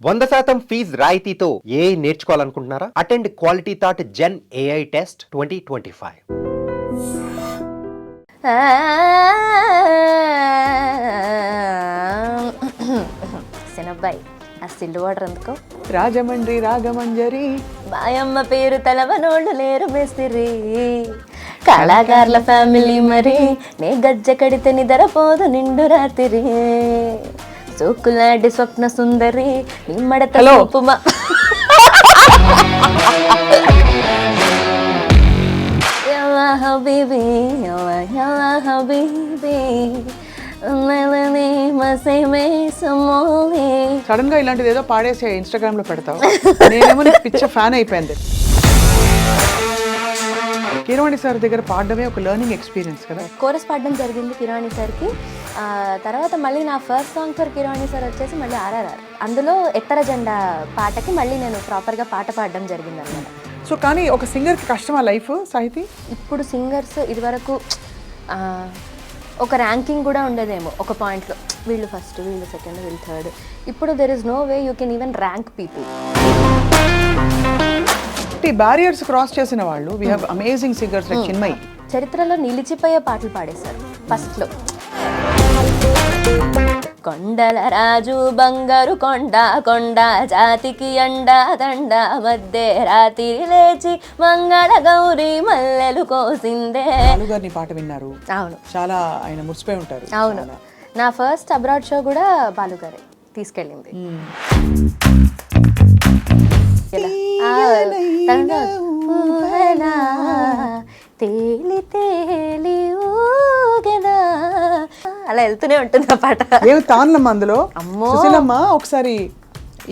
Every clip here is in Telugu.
100% ఫీజ్ రాయితీతో ఏఐ నేర్చుకోవాలనుకుంటున్నారా? Attend quality thought gen AI test 2025. సినబ్బాయి ఆ స్టిల్ వాటర్ ఎందుకో రాజమండ్రి రాగమంజరి బాయమ్మ పేరు తలవనోళ్ళు లేరు మేస్తిరి కళాకారుల ఫ్యామిలీ మరి నే గజ్జ కడితే నిద్రపోదు నిండు రాత్రి సోకులాంటి స్వప్న సుందరి నిమ్మడత సోపుమా హబీబీ హబీబీ సడన్ గా ఇలాంటిది ఏదో పాడేసి ఇన్స్టాగ్రామ్ లో పెడతావు. నేనేమో నీకు పిచ్చ ఫ్యాన్ అయిపోయింది. కీరవాణి సార్ దగ్గర పాడడమే ఒక లెర్నింగ్ ఎక్స్పీరియన్స్ కదా. కోరస్ పాడడం జరిగింది కీరవాణి సార్కి. తర్వాత మళ్ళీ నా first song for Keeravani sir వచ్చేసి మళ్ళీ ఆర్ఆర్ఆర్. అందులో ఎత్తర జెండా పాటకి మళ్ళీ నేను ప్రాపర్గా పాట పాడడం జరిగింది అన్నమాట. సో కానీ ఒక సింగర్కి కష్టమా లైఫ్ సాహితీ? ఇప్పుడు సింగర్స్ ఇదివరకు ఒక ర్యాంకింగ్ కూడా ఉండేదేమో ఒక పాయింట్లో, వీళ్ళు ఫస్ట్, వీళ్ళు సెకండ్, వీళ్ళు థర్డ్. ఇప్పుడు there is no way you can even rank people. Barriers cross చేసిన వాళ్ళు we have amazing singers like Chinmayi. చరిత్రలో నిలిచిపోయే పాటలు పాడేశారు ఫస్ట్లో. కొండల రాజు బంగారు కొండ కొండ జాతికి అండా దండ మధ్య రాత్రి లేచి మంగళ గౌరి మల్లెలు కోసిందే. గారిని పాట విన్నారు? అవును, చాలా ఆయన మురిసిపోయి ఉంటారు. అవును, నా ఫస్ట్ అబ్రాడ్ షో కూడా బాలుగారే తీసుకెళ్ళింది. తేలి తేలి ఊగదా అలా వెళ్తూనే ఉంటుంది ఆ పాట. ఏమి తాన్లమ్మ అందులో. అమ్మో సుశీలమ్మ ఒకసారి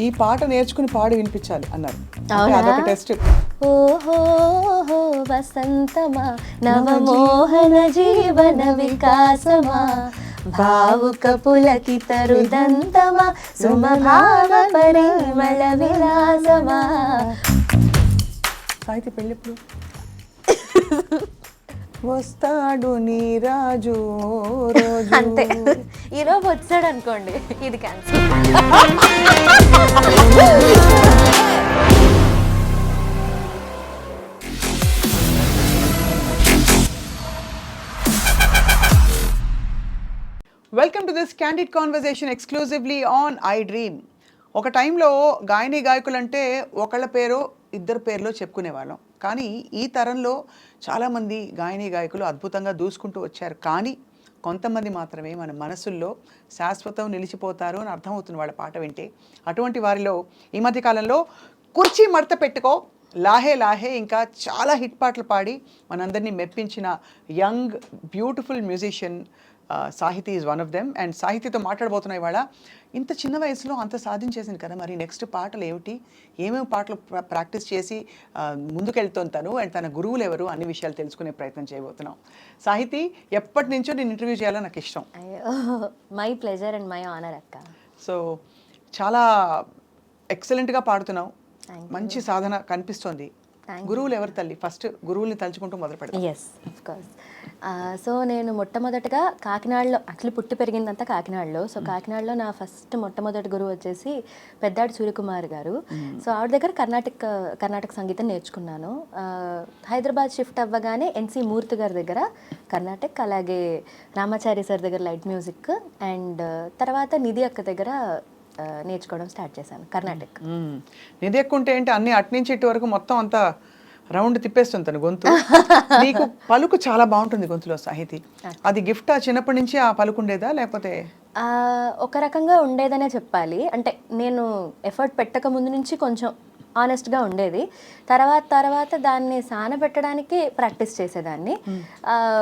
ఈ పాట నేర్చుకుని పాడి వినిపించాలి అన్నారు. అదొక టెస్ట్. ఓహో వసంతమా నవమోహన జీవన వికాసమా భావుక పులకిత రుదంతమా సుమభావ పరిమళ విలాసమా. సాహితీ పెళ్ళెప్పుడు? వస్తాడు నీ రాజు రోజు. అంతే, ఈరోజు వచ్చాడు అనుకోండి, ఇది cancel. Welcome to this candid conversation exclusively on I dream. ఒక టైంలో గాయని గాయకులు అంటే ఒకళ్ళ పేరు ఇద్దరు పేర్లో చెప్పుకునేవాళ్ళం. కానీ ఈ తరంలో చాలామంది గాయని గాయకులు అద్భుతంగా దూసుకుంటూ వచ్చారు. కానీ కొంతమంది మాత్రమే మన మనసుల్లో శాశ్వతం నిలిచిపోతారు అని అర్థమవుతుంది వాళ్ళ పాట వింటే. అటువంటి వారిలో ఈ మధ్య కాలంలో కుర్చీ మడత పెట్టుకో, లాహే లాహే, ఇంకా చాలా హిట్ పాటలు పాడి మనందరినీ మెప్పించిన young beautiful musician Sahithi is one of them. And సాహితీతో మాట్లాడబోతున్నాయి ఇవాళ. ఇంత చిన్న వయసులో అంత సాధించేసింది కదా, మరి నెక్స్ట్ పాటలు ఏమిటి, ఏమేమి పాటలు ప్రాక్టీస్ చేసి ముందుకెళ్తాను తను, అండ్ తన గురువులు ఎవరు, అన్ని విషయాలు తెలుసుకునే ప్రయత్నం చేయబోతున్నాం. సాహితీ, ఎప్పటి నుంచో నేను ఇంటర్వ్యూ చేయాలని నాకు ఇష్టం. My pleasure and my honour అక్క. సో చాలా ఎక్సలెంట్గా పాడుతున్నావు, మంచి సాధన కనిపిస్తోంది. గురువులు ఎవరు తల్లి? ఫస్ట్ గురువుల్ని తలుచుకుంటూ మొదలు పెడతాం. Yes, of course. సో నేను మొట్టమొదటగా కాకినాడలో, యాక్చువల్లీ పుట్టి పెరిగిందంతా కాకినాడలో. సో కాకినాడలో నా మొట్టమొదటి గురువు వచ్చేసి పెద్దాడి సూర్యకుమార్ గారు. సో ఆవిడ దగ్గర కర్ణాటక సంగీతం నేర్చుకున్నాను. హైదరాబాద్ షిఫ్ట్ అవ్వగానే ఎన్సి మూర్తి గారి దగ్గర కర్ణాటక, అలాగే రామాచారి సార్ దగ్గర లైట్ మ్యూజిక్, అండ్ తర్వాత నిధి అక్క దగ్గర నేర్చుకోవడం స్టార్ట్ చేశాను కర్ణాటక. నిధి ఎక్కుంటే ఏంటి, అన్ని అటు నుంచి ఇటు వరకు మొత్తం అంతా రౌండ్ తిప్పేస్తుంది తను గొంతు. నీకు పలుకు చాలా బాగుంటుంది గొంతులో సాహితీ. అది గిఫ్ట్ చిన్నప్పటి నుంచి ఆ పలుకు ఉండేదా లేకపోతే? ఒక రకంగా ఉండేదనే చెప్పాలి. అంటే నేను ఎఫర్ట్ పెట్టక ముందు నుంచి కొంచెం ఆనెస్ట్గా ఉండేది. తర్వాత దాన్ని సానబెట్టడానికి ప్రాక్టీస్ చేసేదాన్ని.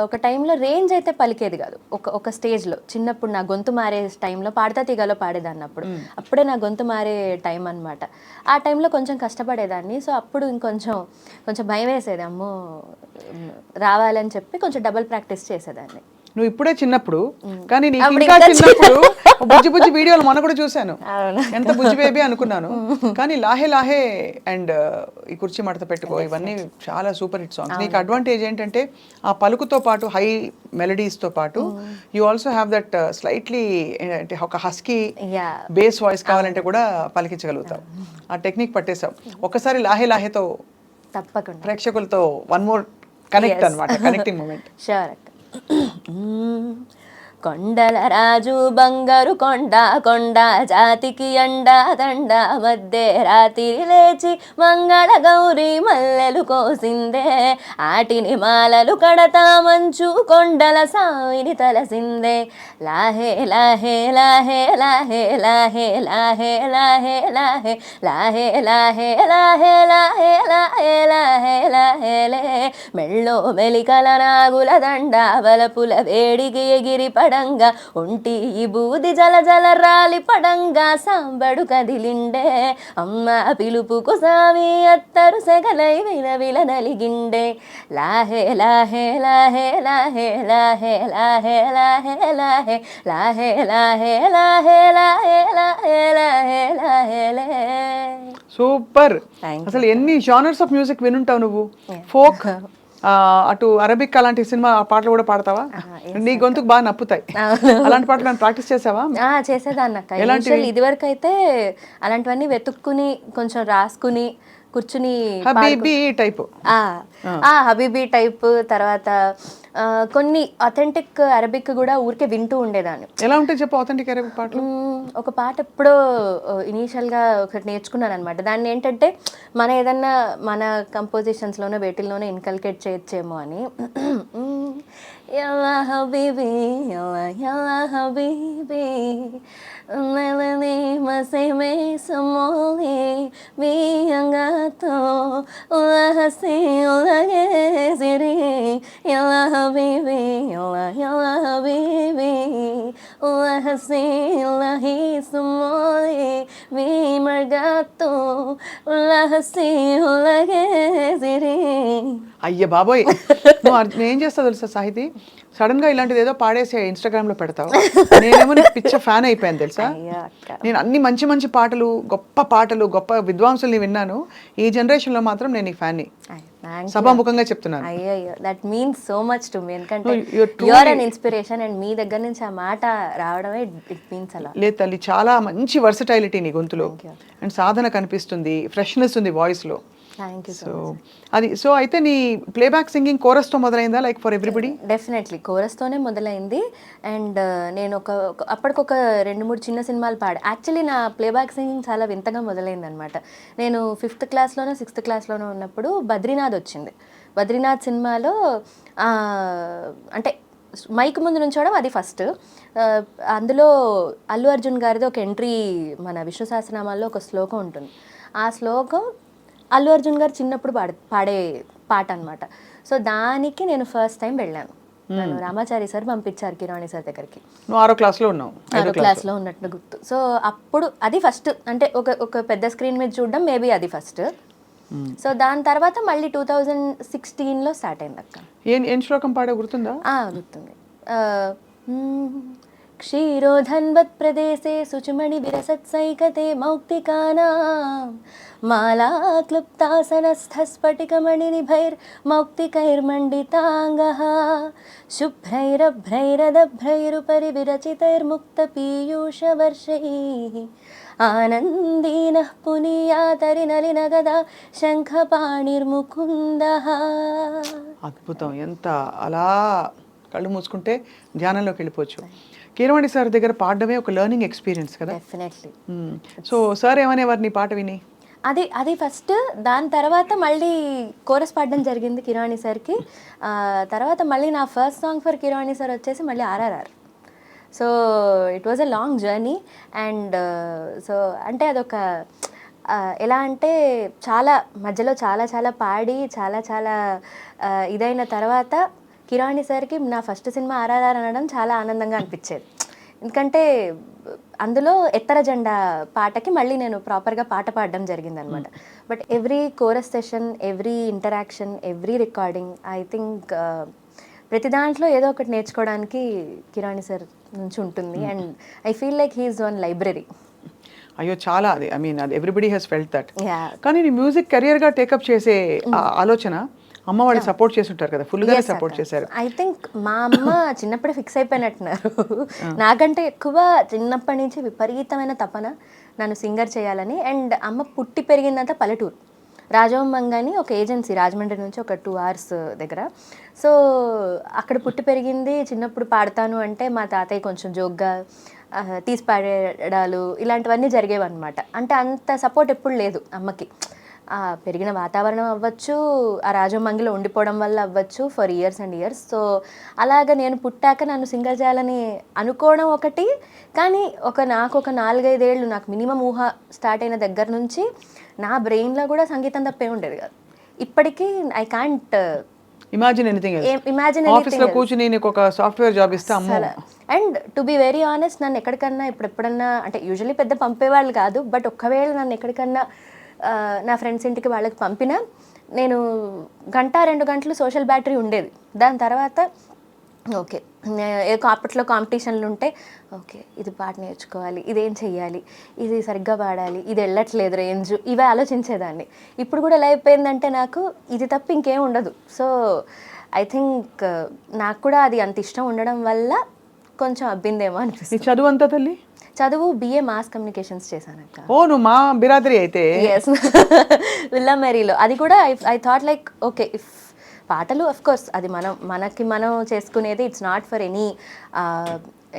ఒక టైంలో రేంజ్ అయితే పలికేది కాదు. ఒక స్టేజ్లో చిన్నప్పుడు నా గొంతు మారే టైంలో పాడతా తీగలో పాడేదాన్ని. అప్పుడే నా గొంతు మారే టైం అనమాట. ఆ టైంలో కొంచెం కష్టపడేదాన్ని. సో అప్పుడు కొంచెం భయం వేసేది, అమ్మో రావాలని చెప్పి కొంచెం డబుల్ ప్రాక్టీస్ చేసేదాన్ని. నువ్వు ఇప్పుడే చిన్నప్పుడు, కానీ నీకు ఇంకా చిన్నప్పుడు బుజ్జి బుజ్జి వీడియోలు మొన్న కూడా చూశాను, అవును. ఎంత బుజ్జి బేబీ అనుకున్నాను. కానీ లాహే లాహే అండ్ ఈ కుర్చీ మడత పెట్టుకో ఇవన్నీ చాలా సూపర్ హిట్ సాంగ్స్. నీకు అడ్వాంటేజ్ ఏంటంటే ఆ పలుకుతో పాటు హై మెలడీస్తో పాటు you also have that slightly అంటే ఒక హస్కీ యా బేస్ వాయిస్ కావాలంటే కూడా పలికించగలుగుతావు. ఆ టెక్నిక్ పట్టేశావు. ఒక్కసారి లాహే లాహేతో తప్పకుండా ప్రేక్షకులతో వన్ మోర్ కనెక్ట్ అన్నమాట, కనెక్టింగ్ మూమెంట్. షూర్ అక్క. కొండల రాజు బంగారు కొండ కొండ జాతికి అండా దండ మధ్య రాత్రి లేచి మంగళ గౌరి మల్లెలు కోసిందే ఆటిని మాలలు కడతా మంచు కొండల సాయిని తలసిందే లాహే లాహే లాహే లాహే లాహే లాహే లాహే లాహే లాహే లాహే లాహే లాహే లాహే లాహే లాహే లే మెళ్ళో మెలికల నాగుల దండ వలపుల వేడికి ఎగిరి పడంగా ఒంటి ఈ బూది జల జల రాలి పడంగా సాంబడు కదిలిండే అమ్మ పిలుపుకు సామి అత్తరు సెగలై విల విల నలిగిండే లాహే లాహే లాహే లాహే లాహే లాహే లాహే లాహే లాహే లాహే లాహే లాహే లాహే లాహే లాహే లే. సూపర్. Thank you. అసలు ఎన్ని జానర్స్ ఆఫ్ మ్యూజిక్ వినుంటావు నువ్వు. ఫోక్, అటు అరబిక్ అలాంటి సినిమా పాటలు కూడా పాడతావా? నీ గొంతుకు బాగా నప్పుతాయి. అలాంటి పాటలు నేను ప్రాక్టీస్ చేసావా? చేసేదాన్ని అక్క. యూజువల్ ఇదివరకు అయితే అలాంటివన్నీ వెతుక్కుని కొంచెం రాసుకుని కూర్చుని హబీబీ టైప్, హబీబీ టైప్, తర్వాత కొన్ని అథెంటిక్ అరబిక్ కూడా ఊరికే వింటూ ఉండేదాన్ని. ఎలా ఉంటాయి చెప్పు ఆథెంటిక్ అరబిక్ పాటలు? ఒక పాట ఎప్పుడో ఇనీషియల్గా ఒకటి నేర్చుకున్నాను అనమాట. దాన్ని ఏంటంటే మన ఏదన్నా మన కంపోజిషన్స్లోనే వేటిల్లోనే ఇన్కల్కేట్ చేయొచ్చేమో అని. యల్లా హబీబీ యల్లా యల్లా హబీబీ నెలని మసేమే సమోలి బియంగాతో ఉలహసి ఉలగేసిరి యల్లా హబీబీ యల్లా యల్లా హబీబీ ఉలహసి ఉలహి సమోలి బిమర్గాతో ఉలహసి ఉలగేసిరి. అయ్య బాబోయ్, నువ్వు ఏం చేస్తావు తెలుసా సాహితి, సడన్ గా ఇలాంటిది ఏదో పాడేసి ఇన్స్టాగ్రామ్ లో పెడతావు. నేనేమో నీకు పిచ్చ ఫ్యాన్ అయిపోయాను తెలుసా. నేను అన్ని మంచి మంచి పాటలు, గొప్ప విద్వాంసుల్ని విన్నాను. ఈ జనరేషన్ లో మాత్రం నేను ఈ ఫ్యాన్ని సభాముఖంగా చెప్తున్నాను. అయ్యో that means so much to me. ఎందుకంటే you're you are an inspiration and మీ దగ్గర నుంచి ఆ మాట రావడమే ఇట్ మీన్స్ అలా. లేదు తల్లి, చాలా మంచి వర్సటైలిటీ నీ గొంతులో అండ్ సాధన కనిపిస్తుంది, ఫ్రెష్నెస్ ఉంది వాయిస్ లో. Thank you. సో అయితే నీ ప్లేబ్యాక్ సింగింగ్ కోరస్ తో మొదలైందా లైక్ ఫర్ ఎవ్రీబడి? డెఫినెట్లీ కోరస్తోనే మొదలైంది. అండ్ నేను అప్పటికొక 2-3 చిన్న సినిమాలు యాక్చువల్లీ నా ప్లేబ్యాక్ సింగింగ్ చాలా వింతగా మొదలైంది అనమాట. నేను 5th క్లాస్లోనో 6th క్లాస్లోనో ఉన్నప్పుడు బద్రీనాథ్ వచ్చింది. బద్రీనాథ్ సినిమాలో అంటే మైక్ ముందు నుంచోవడం అది ఫస్ట్. అందులో అల్లు అర్జున్ గారిది ఒక ఎంట్రీ మన విష్ణు సహస్రనామాల్లో ఒక శ్లోకం ఉంటుంది. ఆ శ్లోకం అల్లు అర్జున్ గారు చిన్నప్పుడు పాడే పాట అనమాట. సో దానికి నేను ఫస్ట్ టైం వెళ్ళాను. నన్ను రామాచారి సార్ పంపించారు కిరాణి సార్ దగ్గరికి. నువ్వు 6వ క్లాస్లో ఉన్నావు? 6వ క్లాస్లో ఉన్నట్టు గుర్తు. సో అప్పుడు అది ఫస్ట్, అంటే ఒక పెద్ద స్క్రీన్ మీద చూడడం మేబీ అది ఫస్ట్. సో దాని తర్వాత మళ్ళీ 2016లో స్టార్ట్ అయింది అక్క. ఏం శ్లోకం పాడే గుర్తుందా? గుర్తుంది. క్షీరోధన్వత్ ప్రదేశే శుచిమణి విరసత్సైకతే మౌక్తికానాం మాలా క్లుప్తాసనస్థస్ఫటికమణినిభైర్మౌక్తికైర్మండితాంగః శుభ్రైరభ్రైరదభ్రైరుపరి విరచితైర్ముక్తపీయూషవర్షైః ఆనందీనః పునీయాతరినలినగదా శంఖపాణిర్ముకుందః. అద్భుతం. ఎంత అలా కళ్ళు మూసుకుంటే ధ్యానంలోకి వెళ్ళిపోవచ్చు. కీరవాణి సార్ దగ్గర పాడడమే ఒక లెర్నింగ్ ఎక్స్పీరియన్స్ కదా. డెఫినెట్లీ. సో సార్ ఏమనేవారు నీ పాట విని? అది ఫస్ట్. దాని తర్వాత మళ్ళీ కోరస్ పాడడం జరిగింది కిరాణి సార్కి. తర్వాత మళ్ళీ నా ఫస్ట్ సాంగ్ ఫర్ కిరాణి సార్ వచ్చేసి మళ్ళీ RRR. So it was a long journey. And so అంటే అదొక ఎలా అంటే మధ్యలో చాలా పాడి చాలా ఇదైన తర్వాత కిరాణి సార్కి నా ఫస్ట్ సినిమా ఆర్ఆర్ఆర్ అనడం చాలా ఆనందంగా అనిపించేది. ఎందుకంటే అందులో ఎత్తర జెండా పాటకి మళ్ళీ నేను ప్రాపర్గా పాట పాడడం జరిగిందనమాట. But every chorus session, every interaction, every recording I think ప్రతి దాంట్లో ఏదో ఒకటి నేర్చుకోవడానికి కిరాణి సార్ నుంచి ఉంటుంది. And I feel like he's one library. అయ్యో చాలా అది ఐ మీన్ అది everybody has felt that. Yeah. కానీ నీ మ్యూజిక్ కెరియర్గా టేకప్ చేసే ఆ ఆలోచన అమ్మ వాళ్ళు సపోర్ట్ చేసి ఉంటారు కదా, ఫుల్గానే సపోర్ట్ చేశారు. ఐ థింక్ మా అమ్మ చిన్నప్పుడే ఫిక్స్ అయిపోయినట్టున్నారు. నాకంటే ఎక్కువ చిన్నప్పటి నుంచి విపరీతమైన తపన నన్ను సింగర్ చేయాలని. అండ్ అమ్మ పుట్టి పెరిగిందంతా పల్లెటూరు, రాజవంబంగాని ఒక ఏజెన్సీ రాజమండ్రి నుంచి ఒక 2 hours దగ్గర. సో అక్కడ పుట్టి పెరిగింది. చిన్నప్పుడు పాడతాను అంటే మా తాతయ్య కొంచెం జోక్గా తీసి పాడేడాలు ఇలాంటివన్నీ జరిగేవన్నమాట. అంటే అంత సపోర్ట్ ఎప్పుడు లేదు అమ్మకి. పెరిగిన వాతావరణం అవ్వచ్చు, ఆ రాజమంగిలో ఉండిపోవడం వల్ల అవ్వచ్చు, for years and years. So అలాగ నేను పుట్టాక నన్ను సింగర్ చేయాలని అనుకోవడం ఒకటి, కానీ నాకు ఒక 4-5 ఏళ్ళు నాకు మినిమం ఊహ స్టార్ట్ అయిన దగ్గర నుంచి నా బ్రెయిన్లో కూడా సంగీతం తప్పే ఉండేది కాదు. ఇప్పటికీ I can't imagine anything imagine office లో కూర్చుని నీకు ఒక సాఫ్ట్వేర్ జాబ్ ఇస్తే అమ్మో. And to be very honest, నన్ను ఎక్కడికన్నా ఎప్పుడన్నా అంటే యూజువల్లీ పెద్ద పంపేవాళ్ళు కాదు, బట్ ఒక్కవేళ నన్ను ఎక్కడికన్నా నా ఫ్రెండ్స్ ఇంటికి వాళ్ళకి పంపినా నేను 1-2 గంటలు సోషల్ బ్యాటరీ ఉండేది. దాని తర్వాత ఓకే అప్పట్లో కాంపిటీషన్లు ఉంటే ఓకే ఇది పాట నేర్చుకోవాలి, ఇదేం చెయ్యాలి, ఇది సరిగ్గా పాడాలి, ఇది వెళ్ళట్లేదు రేంజ్, ఇవే ఆలోచించేదాన్ని. ఇప్పుడు కూడా ఎలా అయిపోయిందంటే నాకు ఇది తప్ప ఇంకేం ఉండదు. సో ఐ థింక్ నాకు కూడా అది అంత ఇష్టం ఉండడం వల్ల కొంచెం అబ్బిందేమో అనిపిస్తుంది. చదువు అంతా తల్లి? చదువు BA మాస్ కమ్యూనికేషన్స్ చేశానక్క. ఓ నువ్వు మా బిరాదరి అయితే. ఎస్, విల్లా మేరీలో. అది కూడా I thought like okay if పాటలు అఫ్ కోర్స్ అది మనం చేసుకునేది, ఇట్స్ నాట్ ఫర్ ఎనీ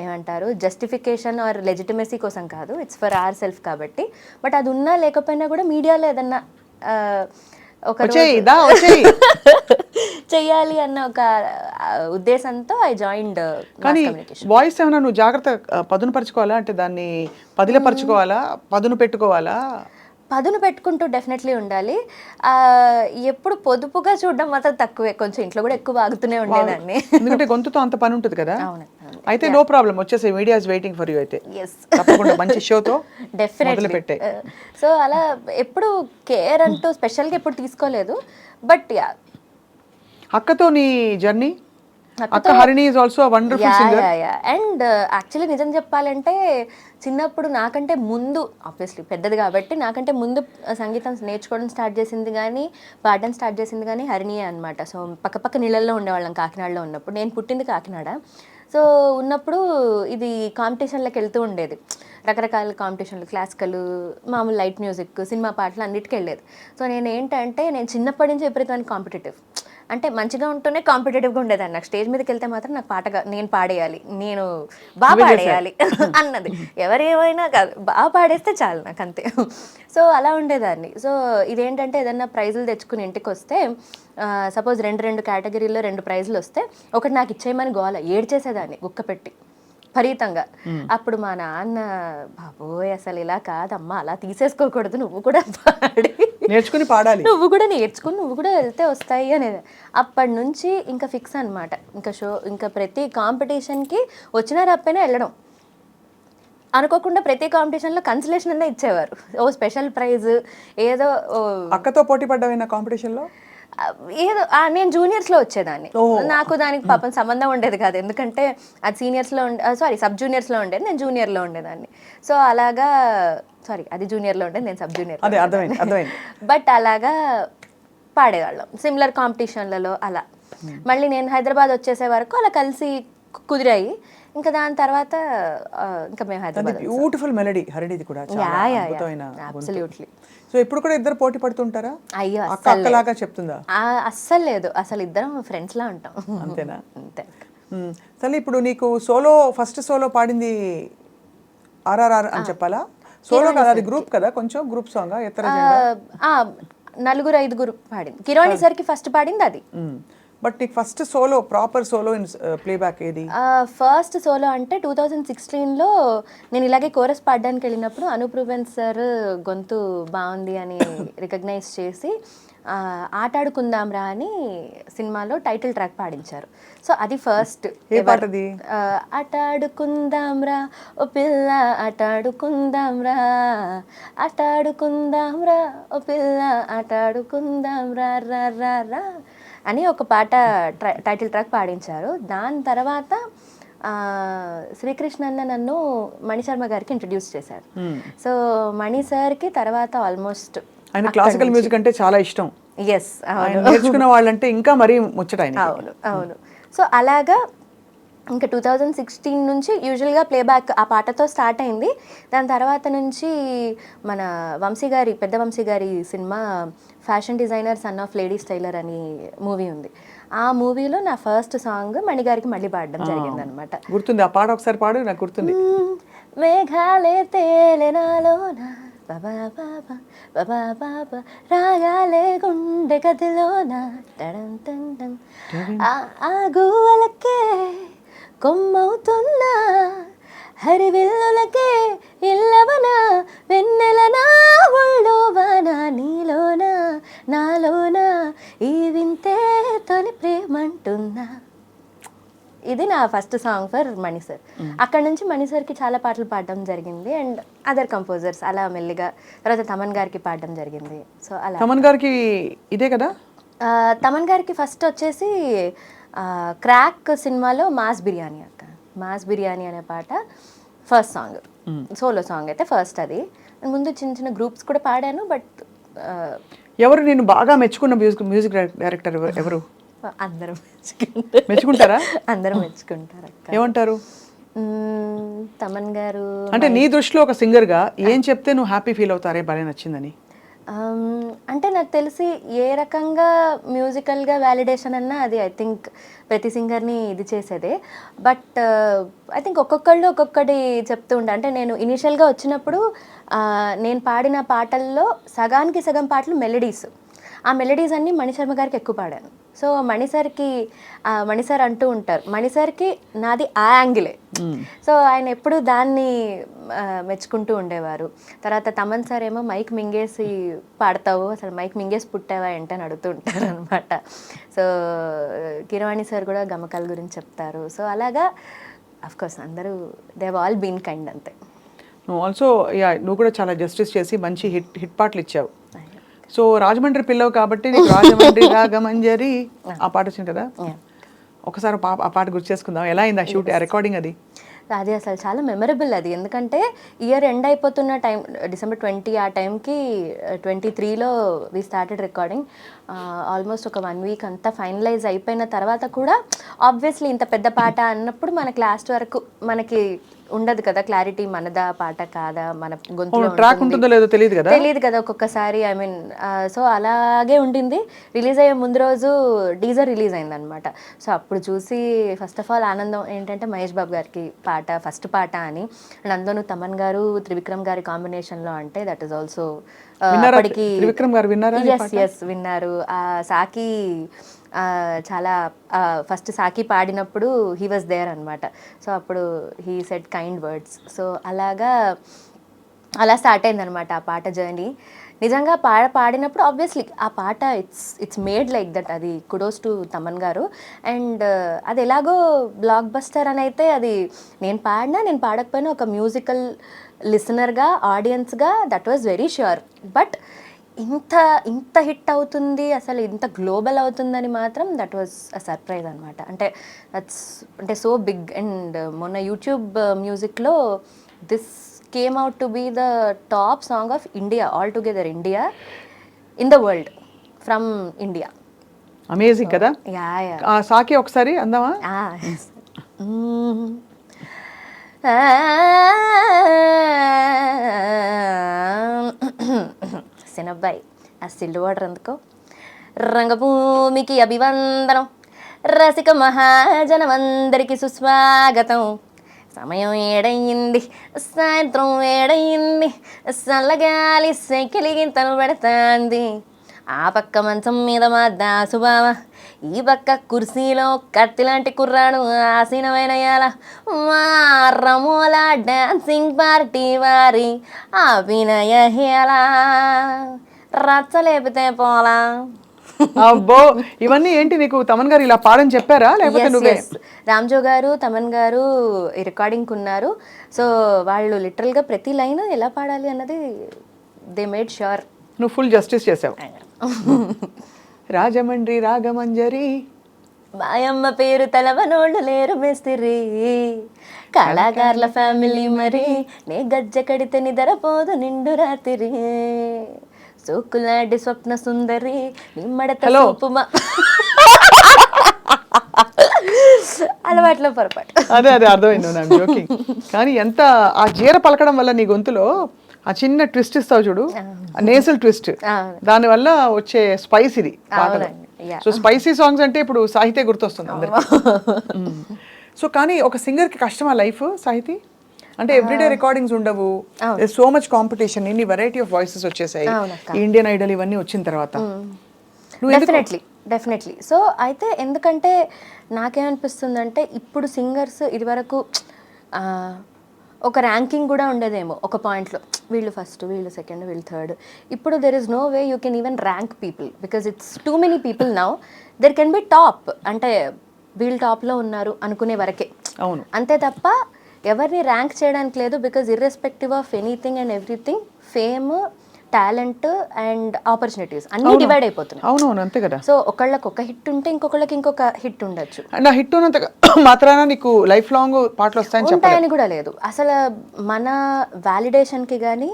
ఏమంటారు జస్టిఫికేషన్ ఆర్ లెజిటిమసీ కోసం కాదు, ఇట్స్ ఫర్ అవర్ సెల్ఫ్ కాబట్టి. బట్ అది ఉన్నా లేకపోయినా కూడా మీడియాలో ఏదన్నా ఒక చెయ్యాలి అన్న ఒక ఉద్దేశంతో ఐ జాయిన్డ్. కానీ వాయిస్ ఏమైనా నువ్వు జాగ్రత్త పదును పరుచుకోవాలా, అంటే దాన్ని పదిలపరుచుకోవాలా, పదును పెట్టుకోవాలా? పదును పెట్టుకుంటూ డెఫినెట్లీ ఉండాలి. ఎప్పుడు పొదుపుగా చూడడం మాత్రం తక్కువే, కొంచెం ఇంట్లో కూడా ఎక్కువ ఆగుతూనే ఉండేదాన్ని. ఎందుకంటే గొంతుతో అంత పని ఉంటుంది కదా. అయితే నో ప్రాబ్లం, వచ్చేసి media is waiting for you. అయితే తప్పకుండా మంచి షోతో డెఫినెట్లీ పెట్టే. సో అలా ఎప్పుడు కేర్ అంటూ స్పెషల్గా ఎప్పుడు తీసుకోలేదు. బట్ యా, అక్కతో నీ జర్నీ, అక్క Harini is also a wonderful singer. And actually నిజం చెప్పాలంటే చిన్నప్పుడు నాకంటే ముందు, ఆబ్వియస్లీ పెద్దది కాబట్టి నాకంటే ముందు సంగీతం నేర్చుకోవడం స్టార్ట్ చేసింది కానీ పాడడం స్టార్ట్ చేసింది కానీ హరిణియే అనమాట. సో పక్క నీళ్ళల్లో ఉండేవాళ్ళం కాకినాడలో ఉన్నప్పుడు. నేను పుట్టింది కాకినాడ. సో ఉన్నప్పుడు ఇది కాంపిటీషన్లకు వెళ్తూ ఉండేది, రకరకాల కాంపిటీషన్లు, క్లాసికల్, మామూలు లైట్ మ్యూజిక్, సినిమా పాటలు అన్నిటికీ వెళ్ళేది. సో నేను చిన్నప్పటి నుంచి విపరీతమైన కాంపిటేటివ్, అంటే మంచిగా ఉంటూనే కాంపిటేటివ్గా ఉండేదాన్ని. నాకు స్టేజ్ మీదకి వెళ్తే మాత్రం నాకు పాటగా నేను పాడేయాలి, నేను బాగా పాడేయాలి అన్నది. ఎవరేమైనా కాదు, బాగా పాడేస్తే చాలు నాకు, అంతే. సో అలా ఉండేదాన్ని. సో ఇదేంటంటే ఏదన్నా ప్రైజులు తెచ్చుకుని ఇంటికి వస్తే, సపోజ్ 2 కేటగిరీలో 2 ప్రైజులు వస్తే ఒకటి నాకు ఇచ్చేయమని గోల ఏడ్చేసేదాన్ని గుక్క పెట్టి విపరీతంగా. అప్పుడు మా నాన్న, బాబోయ్ అసలు ఇలా కాదమ్మా, అలా తీసేసుకోకూడదు, నువ్వు కూడా పాడాలి, నువ్వు కూడా నేర్చుకుని నువ్వు కూడా వెళ్తే వస్తాయి అనేది. అప్పటి నుంచి ఇంకా ఫిక్స్ అనమాట. ఇంకా ప్రతి కాంపిటీషన్కి వచ్చినా రాకపోయినా వెళ్ళడం. అనుకోకుండా ప్రతి కాంపిటీషన్లో కన్సలేషన్ అన్న ఇచ్చేవారు, ఓ స్పెషల్ ప్రైజ్ ఏదో. అక్కతో పోటీ పడ్డావైనా కాంపిటీషన్లో? ఏదో నేను జూనియర్స్లో వచ్చేదాన్ని. నాకు దానికి పాపం సంబంధం ఉండేది కాదు, ఎందుకంటే అది సీనియర్స్లో సబ్ జూనియర్స్లో ఉండేది, నేను జూనియర్లో ఉండేదాన్ని. సో అలాగా అది జూనియర్లో ఉండేది, నేను సబ్ జూనియర్. బట్ అలాగా పాడేవాళ్ళం సిమిలర్ కాంపిటీషన్లలో. అలా మళ్ళీ నేను హైదరాబాద్ వచ్చేసే వరకు అలా కలిసి కుదిరాయి. ఇంకా దాని తర్వాత ఇంకా మేము హైదరాబాద్. బ్యూటిఫుల్ మెలడీ హరిణిది కూడా, అబ్సల్యూట్లీ. సో ఇప్పుడు కూడా ఇద్దరు పోటీ పడుతుంటారా? అయ్యో అక్కలాగా చెప్తుందా? అస్సలు లేదు, అసలు ఇద్దరం ఫ్రెండ్స్ లా ఉంటాం. అంతేనా? అంతే. సరే, ఇప్పుడు నీకు ఫస్ట్ సోలో పాడింది RRR అని చెప్పాలా? సోలో కదా, అది గ్రూప్ కదా, కొంచెం గ్రూప్ సాంగ్. 4-5 పాడింది. కిరాణి సార్కి ఫస్ట్ పాడింది అది. బట్ నీకు first solo, proper solo in playback ఏది? ఫస్ట్ సోలో అంటే 2016లో నేను ఇలాగే కోరస్ పాడడానికి వెళ్ళినప్పుడు అనూప్ రూబెన్స్ సార్ గొంతు బాగుంది అని రికగ్నైజ్ చేసి ఆటాడుకుందాం రా అని సినిమాలో టైటిల్ ట్రాక్ పాడించారు. సో అది ఫస్ట్. ఆటాడుకుందాం రా ఓ పిల్ల, ఆటాడుకుందాం రా, ఆటాడుకుందాం రా ఓ పిల్ల, ఆటాడుకుందాం రా రా రా రా అని ఒక పాట టైటిల్ ట్రాక్ పాడించారు. దాని తర్వాత శ్రీకృష్ణ అన్న నన్ను మణిశర్మ గారికి ఇంట్రడ్యూస్ చేశారు. సో మణి సార్కి తర్వాత ఆల్మోస్ట్ ఆయన క్లాసికల్ మ్యూజిక్ అంటే చాలా ఇష్టం. ఎస్, ఆయన నేర్చుకున్న వాళ్ళంటే ఇంకా మరీ ముచ్చట ఆయన. అవును. సో అలాగా ఇంకా 2016 నుంచి యూజువల్గా ప్లేబ్యాక్ ఆ పాటతో స్టార్ట్ అయింది. దాని తర్వాత నుంచి మన పెద్ద వంశీ గారి సినిమా fashion designer son of ladies tailor అని మూవీ ఉంది. ఆ మూవీలో నా ఫస్ట్ సాంగ్ మణిగారికి మళ్ళీ పాడడం జరిగింది అనమాట. గుర్తుంది ఆ పాట, ఒకసారి పాడు, నాకు గుర్తుంది. మేఘాలే తేలెనాలోన బాబా బాబా బాబా బాబా రాగాలే గుండె గదిలోన టడం టం టం ఆ గువ్వలకే కొమ్మవుతున్నా హరివిల్లులకే ఇల్లవన వెన్నెల నా ఒళ్ళోవన నీలోన నాలోన ఈ వింతే తొలి ప్రేమంటున్నా. ఇది నా first song for Mani sir. అక్కడ నుంచి మణి సార్కి చాలా పాటలు పాడడం జరిగింది అండ్ అదర్ కంపోజర్స్ అలా మెల్లిగా. తర్వాత తమన్ గారికి పాడడం జరిగింది. సో అలా తమన్ గారికి ఇదే కదా. తమన్ గారికి ఫస్ట్ వచ్చేసి క్రాక్ సినిమాలో మాస్ బిర్యానీ అనే పాట ఫస్ట్ సాంగ్, సోలో సాంగ్ అయితే ఫస్ట్. అది ముందు చిన్న చిన్న గ్రూప్స్ కూడా పాడాను. బట్ ఎవరు నేను బాగా మెచ్చుకున్న మ్యూజిక్ డైరెక్టర్ ఎవరు? అందరం మెచ్చుకుంటారా? అందరం మెచ్చుకుంటారు. ఏమంటారు? తమన్ గారు అంటే నీ దృష్టిలో ఒక సింగర్గా ఏం చెప్తే నువ్వు హ్యాపీ ఫీల్ అవుతారే భలే నచ్చిందని? అంటే నాకు తెలిసి ఏ రకంగా మ్యూజికల్గా వ్యాలిడేషన్ అన్నా అది ఐ థింక్ ప్రతి సింగర్ని ఇది చేసేదే. బట్ ఐ థింక్ ఒక్కొక్కళ్ళు ఒక్కొక్కటి చెప్తూ ఉంటా. అంటే నేను ఇనీషియల్గా వచ్చినప్పుడు నేను పాడిన పాటల్లో సగానికి సగం పాటలు మెలడీస్. ఆ మెలడీస్ అన్నీ మణిశర్మ గారికి ఎక్కువ పాడాను. సో మణి సార్ అంటూ ఉంటారు, మణి సార్కి నాది ఆ యాంగిలే. సో ఆయన ఎప్పుడు దాన్ని మెచ్చుకుంటూ ఉండేవారు. తర్వాత తమన్ సార్ ఏమో మైక్ మింగేసి పాడతావు, అసలు మైక్ మింగేసి పుట్టావా ఏంటని అడుగుతూ ఉంటారు అనమాట. సో కిరవాణి సార్ కూడా గమకాల గురించి చెప్తారు. సో అలాగా అఫ్కోర్స్ అందరూ they have all been kind అంతే. నువ్వు ఆల్సో నువ్వు కూడా చాలా జస్టిస్ చేసి మంచి హిట్ పాటలు ఇచ్చావు. సో రాజమండ్రి పిల్లవు కాబట్టి నీకు రాజమండ్రి రాగమంజరి ఆ పాట వచ్చింది కదా. ఒకసారి ఆ పాట గుర్తు చేసుకుందాం. ఎలా అయింది ఆ షూట్, ఆ రికార్డింగ్? అది అసలు చాలా మెమరబుల్. అది ఎందుకంటే ఇయర్ ఎండ్ అయిపోతున్న టైం December 20 ఆ టైంకి 23లో వి స్టార్టెడ్ రికార్డింగ్. ఆల్మోస్ట్ ఒక 1 వీక్ అంతా ఫైనలైజ్ అయిపోయిన తర్వాత కూడా ఆబ్వియస్లీ ఇంత పెద్ద పాట అన్నప్పుడు మనకి లాస్ట్ వరకు మనకి ఉండదు కదా క్లారిటీ, మనదా పాట కాదా, మన గొంతులో ట్రాక్ ఉంటుందో లేదో తెలియదు కదా ఒక్కొక్కసారి. ఐ మీన్ సో అలాగే ఉండింది. రిలీజ్ అయ్యే ముందు రోజు టీజర్ రిలీజ్ అయింది అనమాట. సో అప్పుడు చూసి ఫస్ట్ ఆఫ్ ఆల్ ఆనందం ఏంటంటే మహేష్ బాబు గారికి పాట ఫస్ట్ పాట అని. అండ్ అందులో తమన్ గారు త్రివిక్రమ్ గారి కాంబినేషన్లో అంటే దట్ ఈస్ ఆల్సో అప్పటికి విన్నారు. సాకి చాలా ఫస్ట్ సాకి పాడినప్పుడు హీ వాజ్ దేర్ అనమాట. సో అప్పుడు he said kind words. So అలా స్టార్ట్ అయిందనమాట ఆ పాట జర్నీ. నిజంగా పాడినప్పుడు ఆబ్వియస్లీ ఆ పాట ఇట్స్ మేడ్ లైక్ దట్. అది కుడోస్ టు తమన్ గారు. అండ్ అది ఎలాగో బ్లాక్ బస్టర్ అని అయితే అది నేను పాడకపోయినా ఒక మ్యూజికల్ లిసనర్గా ఆడియన్స్గా that was very sure. But ఇంత హిట్ అవుతుంది, అసలు ఇంత గ్లోబల్ అవుతుందని మాత్రం దట్ వాజ్ అ సర్ప్రైజ్ అనమాట. అంటే సో బిగ్. అండ్ మొన్న యూట్యూబ్ మ్యూజిక్లో this came out to be the top song of India, all together India in the world from India. Amazing కదా. సాకి ఒకసారి అందామా? సినబ్బాయి ఆ సిల్లు వాటర్ అందుకో. రంగభూమికి అభివందనం, రసిక మహాజనమందరికి సుస్వాగతం. సమయం ఏడయింది, సాయంత్రం ఏడయింది, చల్లగాలి సైకిలి గింతను పెడతాంది. ఆ పక్క మంచం మీద మా దాసుబావ, ఈ పక్క కుర్సీలో కత్తిలాంటి కుర్రాడు ఆసీనమైన మా రమోల డాన్సింగ్ పార్టీ వారి అభినయ హేలా రచ్చలేపితే పోలా. అబ్బో, ఇవన్నీ ఏంటి నీకు తమన్ గారు ఇలా పాడని చెప్పారా లేకపోతే నువ్వే? రామ్జో గారు తమన్ గారు ఈ రికార్డింగ్కి ఉన్నారు. సో వాళ్ళు లిటరల్గా ప్రతి లైన్ ఎలా పాడాలి అన్నది దే మేడ్ ష్యూర్. నువ్వు ఫుల్ జస్టిస్ చేసావు. రాజమండ్రి రాగమంజరి. మాయమ్మ పేరు తలవనోళ్ళు లేరు మేస్తిరి, కళాకారుల ఫ్యామిలీ మరి, నే గజ్జ కడితే నిద్రపోదు నిండు రాత్రి, సోకులాంటి స్వప్న సుందరి నిమ్మడత Hello. సోపుమా. అలవాట్లో పొరపాటు. అదే అర్థమైంది, నా జోకింగ్. కానీ ఎంత ఆ జీర పలకడం వల్ల నీ గొంతులో ఆ చిన్న ట్విస్ట్ ఇస్తావు చూడు, నేసల్ ట్విస్ట్, దాని వల్ల వచ్చే స్పైస్ ఇది పాటలో. సో స్పైసీ సాంగ్స్ అంటే ఇప్పుడు సాహిత్య గుర్తొస్తుంది అందరికి. సో కానీ ఒక సింగర్ కి కష్టమా లైఫ్ సాహితీ? అంటే ఎవ్రీడే రికార్డింగ్స్ ఉండవు, సో మచ్ కాంపిటీషన్, ఇన్ని వెరైటీ ఆఫ్ వాయిసెస్ వచ్చేసాయి, ఇండియన్ ఐడల్ ఇవన్నీ వచ్చిన తర్వాత. డెఫినెట్లీ. సో అయితే ఎందుకంటే నాకేమనిపిస్తుందంటే ఇప్పుడు సింగర్స్ ఇదివరకు ఒక ర్యాంకింగ్ కూడా ఉండదేమో ఒక పాయింట్లో, వీళ్ళు ఫస్ట్, వీళ్ళు సెకండ్, వీళ్ళు థర్డ్. ఇప్పుడు there is no way you can even rank people because it's too many people now. There can be top, అంటే వీళ్ళు టాప్లో ఉన్నారు అనుకునే వరకే. అవును, అంతే తప్ప ఎవరిని ర్యాంక్ చేయడానికి లేదు. Because irrespective of anything and everything, fame, talent and opportunities అన్ని డివైడ్ అయిపోతున్నాయి. అవునవును, అంతే కదా. సో ఒకళ్ళకి ఒక హిట్ ఉంటే ఇంకొకళ్ళకి ఇంకొక హిట్ ఉండొచ్చు. అండ్ ఆ హిట్ ఉన్నంత మాత్రాన నీకు లైఫ్ లాంగ్ పాటలు వస్తాయని ఉంటాయని కూడా లేదు. అసలు మన వ్యాలిడేషన్కి కానీ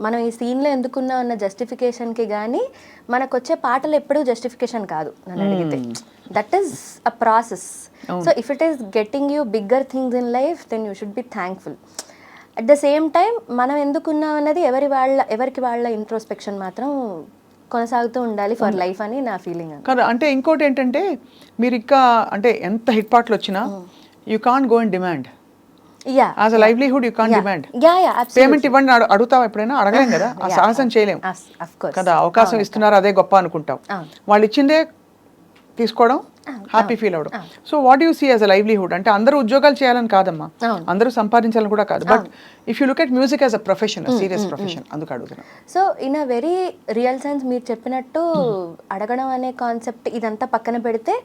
మనం ఈ సీన్లో ఎందుకున్నా అన్న జస్టిఫికేషన్కి కానీ మనకు వచ్చే పాటలు ఎప్పుడూ జస్టిఫికేషన్ కాదు నన్ను అడిగితే. That is a process. So if it is getting you bigger things in life then you should be thankful. At the same time మనం ఎందుకున్నాం అన్నది ఎవరికి వాళ్ళ ఇంట్రోస్పెక్షన్ మాత్రం కొనసాగుతూ ఉండాలి ఫర్ లైఫ్ అని నా ఫీలింగ్. కదా. అంటే ఇంకోటి ఏంటంటే మీరు ఇంకా అంటే ఎంత హిట్ పాటలు వచ్చినా you can't go and demand. As a livelihood you can't demand. Payment ఇవ్వండి అడుగుతావు ఎప్పుడైనా? అడగలేం కదా, ఆ సాహసం చేయలేం కదా. అవకాశం ఇస్తున్నారు అదే గొప్ప అనుకుంటాం, వాళ్ళు ఇచ్చిందే తీసుకోవడం, హ్యాపీ ఫీల్ అవడం. So what you see as a livelihood? అంటే అందరూ ఉద్యోగాలు చేయాలని కాదమ్మా, అందరూ సంపాదించాలని కూడా కాదు, but if you look at music as a profession, serious profession, అందుకు అడుగుతున్నా. So in a very real sense మీరు చెప్పినట్టు అడగడం అనే కాన్సెప్ట్ ఇదంతా పక్కన పెడితే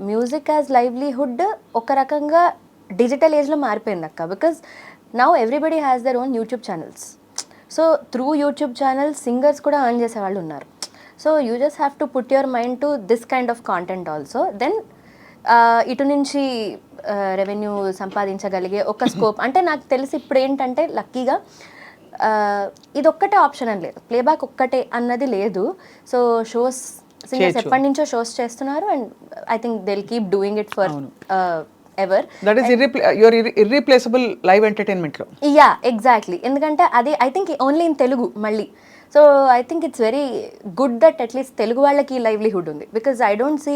మ్యూజిక్ యాజ్ లైవ్లీహుడ్ ఒక రకంగా డిజిటల్ ఏజ్లో మారిపోయింది అక్క. Because now everybody has their own YouTube channels. So through YouTube channels singers కూడా ఎర్న్ చేసే వాళ్ళు ఉన్నారు. So you just have to put your mind to this kind of content also. Then ఇటు నుంచి రెవెన్యూ సంపాదించగలిగే ఒక స్కోప్ అంటే నాకు తెలిసి ఇప్పుడు ఏంటంటే లక్కీగా ఇది ఒక్కటే ఆప్షన్ అని లేదు, ప్లేబ్యాక్ ఒక్కటే అన్నది లేదు. సో షోస్ సింగర్స్ ఎప్పటి నుంచో షోస్ చేస్తున్నారు and I think they will keep doing it forever. That is your irreplaceable live entertainment లో. Yeah exactly. ఎందుకంటే అది I think only in Telugu మళ్ళీ. So I think it's very good that at least Telugu వాళ్ళకి లైవ్లీహుడ్ ఉంది. Because I don't see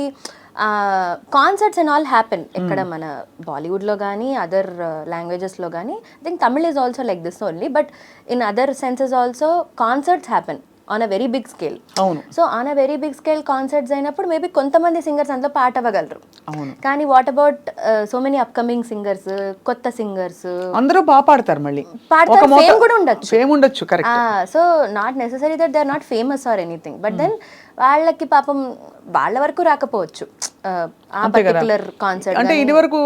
concerts and all happen ఇక్కడ మన బాలీవుడ్లో కానీ అదర్ లాంగ్వేజెస్లో కానీ. I think Tamil is also like this only, but in other senses also concerts happen on a very big scale. అవును. So on a very big scale concerts అయినప్పుడు మేబీ కొంతమంది సింగర్స్ అందులో పాట అవ్వగలరు. అవును. కానీ what about so many upcoming singers, కొత్త సింగర్స్ అందరూ బాగా పాడతారు, మళ్ళీ పాడతారు, ఫేమ్ కూడా ఉండొచ్చు. ఫేమ్ ఉండొచ్చు, correct. So not necessary that they are not famous or anything, but then వాళ్ళకి పాపం వాళ్ళ వరకు రాకపోవచ్చు ఆ పర్టికులర్ కాన్సర్ట్. అంటే ఇది వరకు